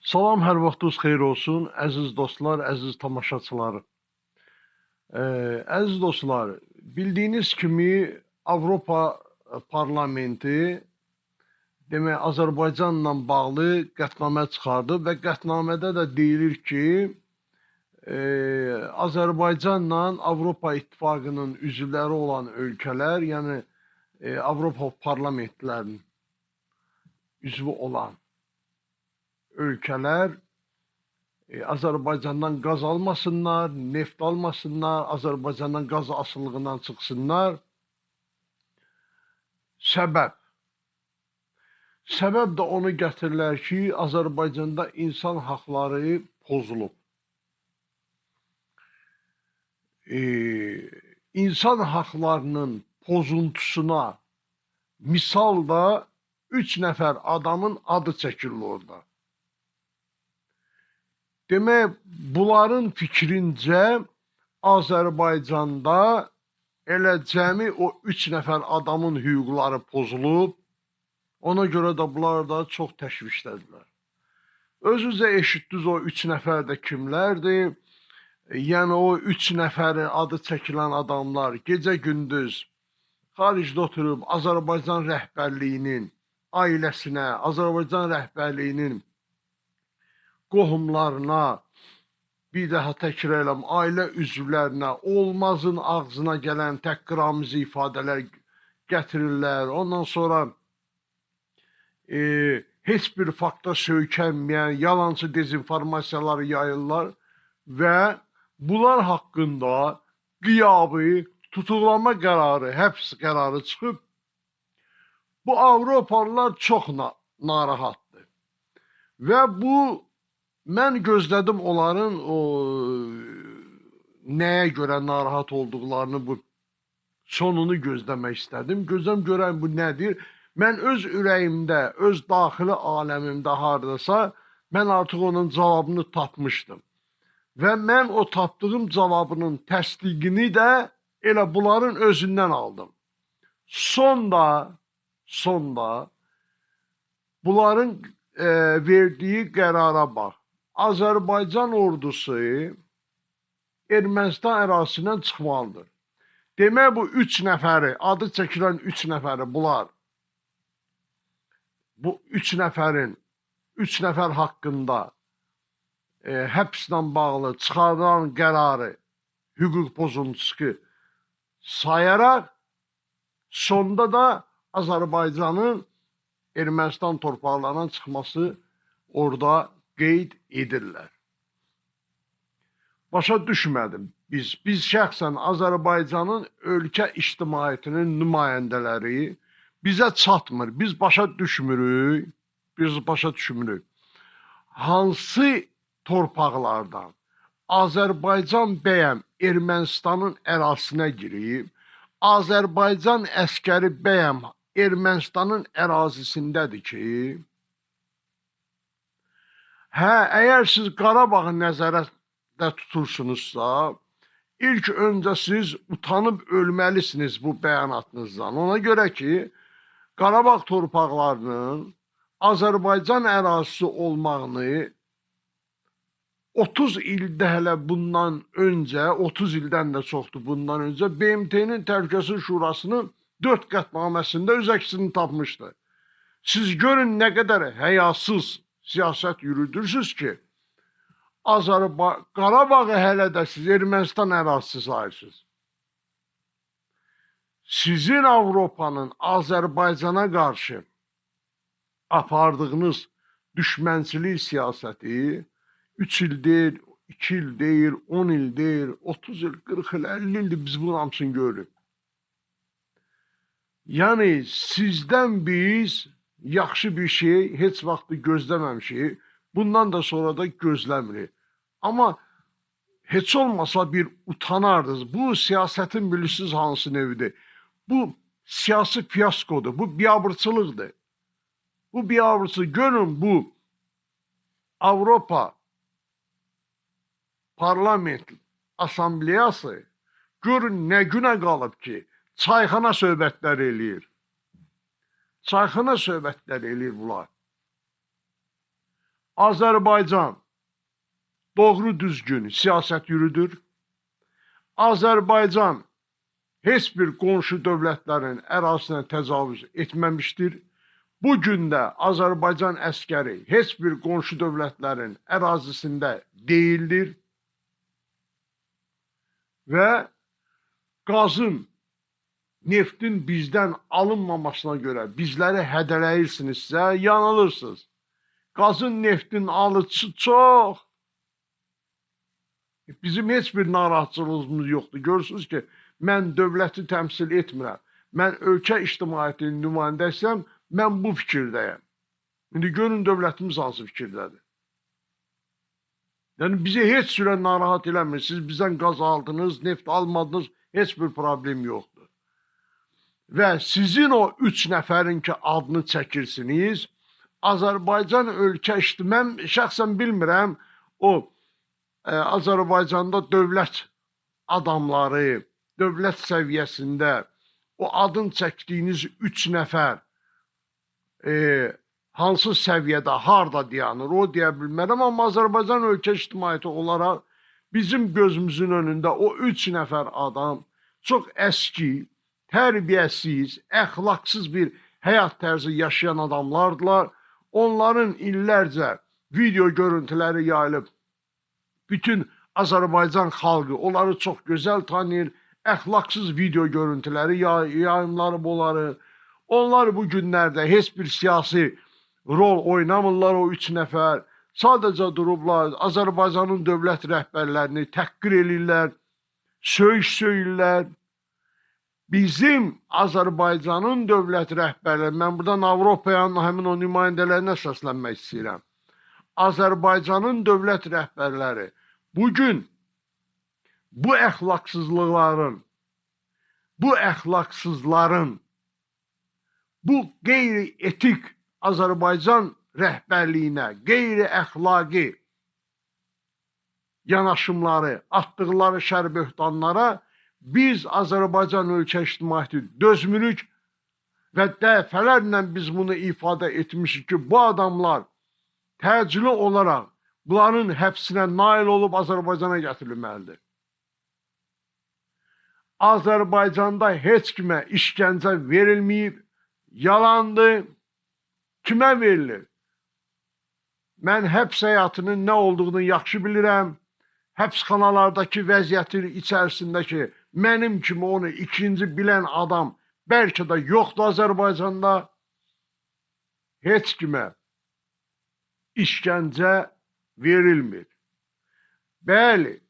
Salam, hər vaxtınız xeyir olsun, əziz dostlar, əziz tamaşaçılar. Əziz dostlar, bildiyiniz kimi Avropa Parlamenti demək Azərbaycanla bağlı qətnamə çıxardı və qətnamədə də deyilir ki, Azərbaycanla Avropa İttifaqının üzvləri olan ölkələr, yəni Avropa parlamentlərinin üzvü olan ölkələr Azərbaycandan qaz almasınlar, neft almasınlar, Azərbaycandan qaz asılılığından çıxsınlar. Səbəb də onu gətirirlər ki, Azərbaycanda insan haqları pozulub. İnsan haqlarının pozuntusuna misal da 3 nəfər adamın adı çəkilir orada. Demək, bunların fikrincə Azərbaycanda elə cəmi o 3 nəfər adamın hüquqları pozulub. Ona görə də bunlar da çox təşvişdədirlər. Özünüzə eşitdiniz o 3 nəfər də kimlərdir? Yəni o 3 nəfərin adı çəkilən adamlar gecə-gündüz xaricdə oturub Azərbaycan rəhbərliyinin ailəsinə, Azərbaycan rəhbərliyinin qohumlarına, bir daha təkrar eləm, ailə üzvlərinə olmazın ağzına gələn təhqiramizi ifadələr gətirirlər. Ondan sonra heç bir fakta söykənməyən yalançı dezinformasiyaları yayırlar və bunlar haqqında qiyabi tutuqlama qərarı, həbs qərarı çıxıb. Bu Avropalılar çox narahatdır. Və bu mən gözlədim onların o nəyə görə narahat olduqlarını, bu sonunu gözləmək istədim. Gözəm görən bu nədir? Mən öz ürəyimdə, öz daxili aləmimdə hardasa, mən artıq onun cavabını tapmışdım. Və mən o tapdığım cavabının təsdiqini də elə bunların özündən aldım. Sonda bunların verdiyi qərara bax. Azərbaycan ordusu Ermənistan ərazisindən çıxmalıdır. Demək, bu 3 nəfəri, adı çəkilən 3 nəfəri bunlar, bu 3 nəfər haqqında həbslə bağlı çıxarılan qərarı hüquq pozuntusu sayaraq, sonda da Azərbaycanın Ermənistan torpaqlarından çıxması orada qeyd edirlər. Başa düşmədim. Biz şəxsən Azərbaycanın ölkə ictimaiyyətinin nümayəndələri bizə çatmır. Biz başa düşmürük. Hansı torpaqlardan Azərbaycan bəyəm Ermənistanın ərazisinə girib, Azərbaycan əskəri bəyəm Ermənistanın ərazisindədir ki, əgər siz Qarabağı nəzərdə tutursunuzsa, ilk öncə siz utanıb ölməlisiniz bu bəyanatınızdan. Ona görə ki, Qarabağ torpaqlarının Azərbaycan ərazisi olmağını 30 ildə hələ bundan öncə, 30 ildən də çoxdur bundan öncə BMT-nin Təhlükəsizlik Şurasının 4 qətnaməsində öz əksini tapmışdı. Siz görün nə qədər həyasız siyasət yürüdürsünüz ki, Qarabağı hələ də siz Ermənistan ərazisi sayırsınız. Sizin Avropanın Azərbaycana qarşı apardığınız düşmənçilik siyasəti 3 il deyil, 2 il deyil, 10 il deyil, 30 il, 40 il, 50 ildir biz bunun hamısını görürük. Yəni sizdən biz yaxşı bir şey heç vaxt gözləməmişik, bundan da sonra da gözləmirik. Amma heç olmasa bir utanardınız. Bu siyasətin bilirsiniz hansı nevidir? Bu siyasi fiyaskodur, bu biabırçılıqdır. Bu biabırçılıq, görün bu Avropa Parlament Asambleyası görün nə günə qalıb ki, çayxana söhbətləri eləyir. Çayxana söhbətləri eləyir bunlar. Azərbaycan doğru düzgün siyasət yürüdür. Azərbaycan heç bir qonşu dövlətlərin ərazisinə təcavüz etməmişdir. Bu gün də Azərbaycan əskəri heç bir qonşu dövlətlərin ərazisində deyildir və qazın, neftin bizdən alınmamasına görə bizləri hədələyirsinizsə, yanılırsınız. Qazın, neftin alıcısı çox. Bizim heç bir narahatçılığımız yoxdur. Görürsünüz ki, mən dövləti təmsil etmirəm. Mən ölkə ictimaiyyətinin nümayəndəsiyəm, mən bu fikirdəyəm. İndi görün dövlətimiz hansı fikirdədir. Yəni bizi heç sürə narahat eləmir. Siz bizdən qaz aldınız, neft almadınız, heç bir problem yoxdur. Və sizin o 3 nəfərin ki adını çəkirsiniz, Azərbaycan ölkə mən şəxsən bilmirəm, o Azərbaycanda dövlət adamları, dövlət səviyyəsində o adın çəkdiyiniz 3 nəfər hansı səviyyədə, harda dayanır, o deyə bilmərəm, amma Azərbaycan ölkə ictimaiyyəti olaraq bizim gözümüzün önündə o 3 nəfər adam çox əski, tərbiyəsiz, əxlaqsız bir həyat tərzi yaşayan adamlardılar. Onların illərcə video görüntüləri yayılıb. Bütün Azərbaycan xalqı onları çox gözəl tanıyır. Əxlaqsız video görüntüləri yayımları onları. Onlar bu günlərdə heç bir siyasi rol oynamırlar o 3 nəfər. Sadəcə durublar, Azərbaycanın dövlət rəhbərlərini təhqir edirlər, söyürlər. Bizim Azərbaycanın dövlət rəhbərləri, mən buradan Avropaya həmin o nümayəndələrinə səslənmək istəyirəm. Azərbaycanın dövlət rəhbərləri bugün bu əxlaqsızların, bu qeyri-etik Azərbaycan rəhbərliyinə, qeyri-əxlaqi yanaşımları, atdıqları şər böhtanlara biz Azərbaycan ölkə ictimaiyyəti dözmürük və dəfələrlə biz bunu ifadə etmişik ki, bu adamlar təcili olaraq bunların həbsinə nail olub Azərbaycana gətirilməlidir. Azərbaycanda heç kimə işgəncə verilməyib, yalandır. Kimə verilir? Mən həbs həyatının nə olduğunu yaxşı bilirəm. Həbsxanalardakı vəziyyətin içərisindəki mənim kimi onu ikinci bilən adam bəlkə də yoxdur Azərbaycanda. Heç kimə işgəncə verilmir. Bəli,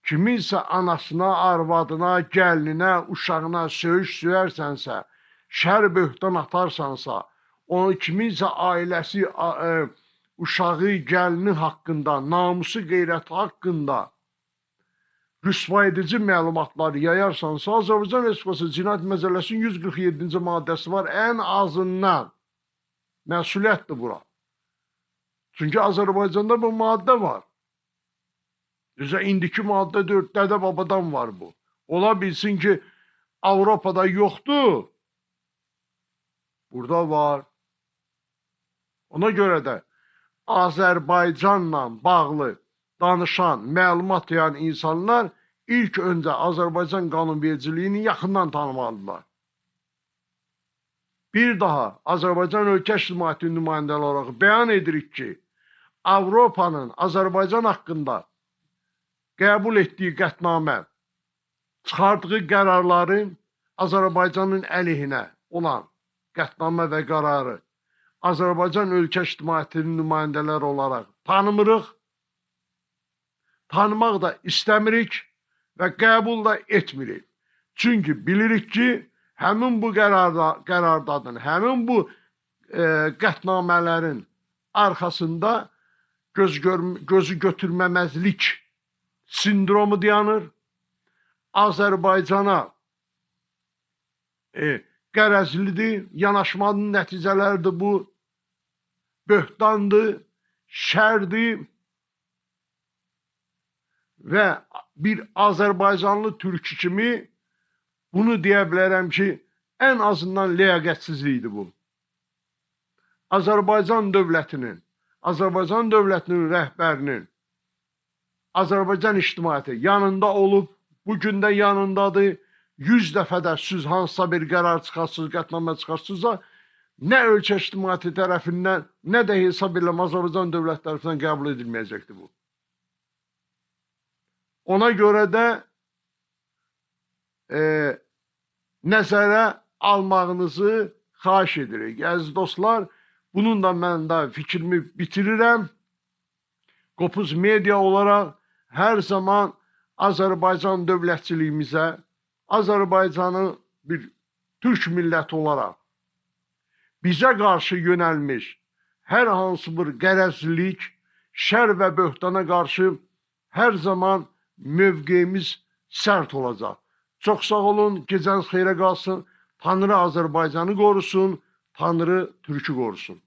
kiminsə anasına, arvadına, gəlinə, uşağına söyürsənsə, şər böhtan atarsansa, onu kiminsə ailəsi, uşağı, gəlini haqqında, namusu, qeyrəti haqqında rüsva edici məlumatlar yayarsansa, Azərbaycan Respublikası Cinayət Məcəlləsinin 147-ci maddəsi var, ən azından məsuliyyətdir bura. Çünki Azərbaycanda bu maddə var. Düzə indiki maddə 4, dədə babadan var bu. Ola bilsin ki, Avropada yoxdur, burada var. Ona görə də Azərbaycanla bağlı danışan, məlumat yayan insanlar ilk öncə Azərbaycan qanunvericiliyini yaxından tanımalıdırlar. Bir daha Azərbaycan ölkə ictimaiyyəti nümayəndələri olaraq bəyan edirik ki, Avropanın Azərbaycan haqqında qəbul etdiyi qətnamə, çıxardığı qərarların Azərbaycanın əleyhinə olan qətnamə və qərarı Azərbaycan ölkə ictimaiyyətinin nümayəndələri olaraq tanımırıq, tanımaq da istəmirik və qəbul da etmirik. Çünki bilirik ki, həmin bu qərardadın, həmin bu qətnamələrin arxasında gözü götürməməzlik sindromu dayanır. Azərbaycana qərəzlidir, yanaşmanın nəticələridir bu, böhtandır, şərdir və bir Azərbaycanlı türkü kimi bunu deyə bilərəm ki, ən azından ləyaqətsizlikdir bu. Azərbaycan dövlətinin, Azərbaycan dövlətinin rəhbərinin, Azərbaycan ictimaiyyəti yanında olub, bugün də yanındadır. 100 dəfə də siz hansısa bir qərar çıxarsınız, qətnamə çıxarsınızsa, nə ölkə ictimaiyyəti tərəfindən, nə də hesab edirəm Azərbaycan dövlət tərəfindən qəbul edilməyəcəkdir bu. Ona görə də nəzərə almağınızı xahiş edirik. Əziz dostlar, bununla mən də fikrimi bitirirəm. Qopuz media olaraq hər zaman Azərbaycan dövlətçiliyimizə, Azərbaycanı bir türk milləti olaraq bizə qarşı yönəlmiş hər hansı bir qərəzlilik, şər və böhtana qarşı hər zaman mövqeyimiz sərt olacaq. Çox sağ olun, gecəniz xeyrə qalsın. Tanrı Azərbaycanı qorusun, Tanrı Türkü qorusun.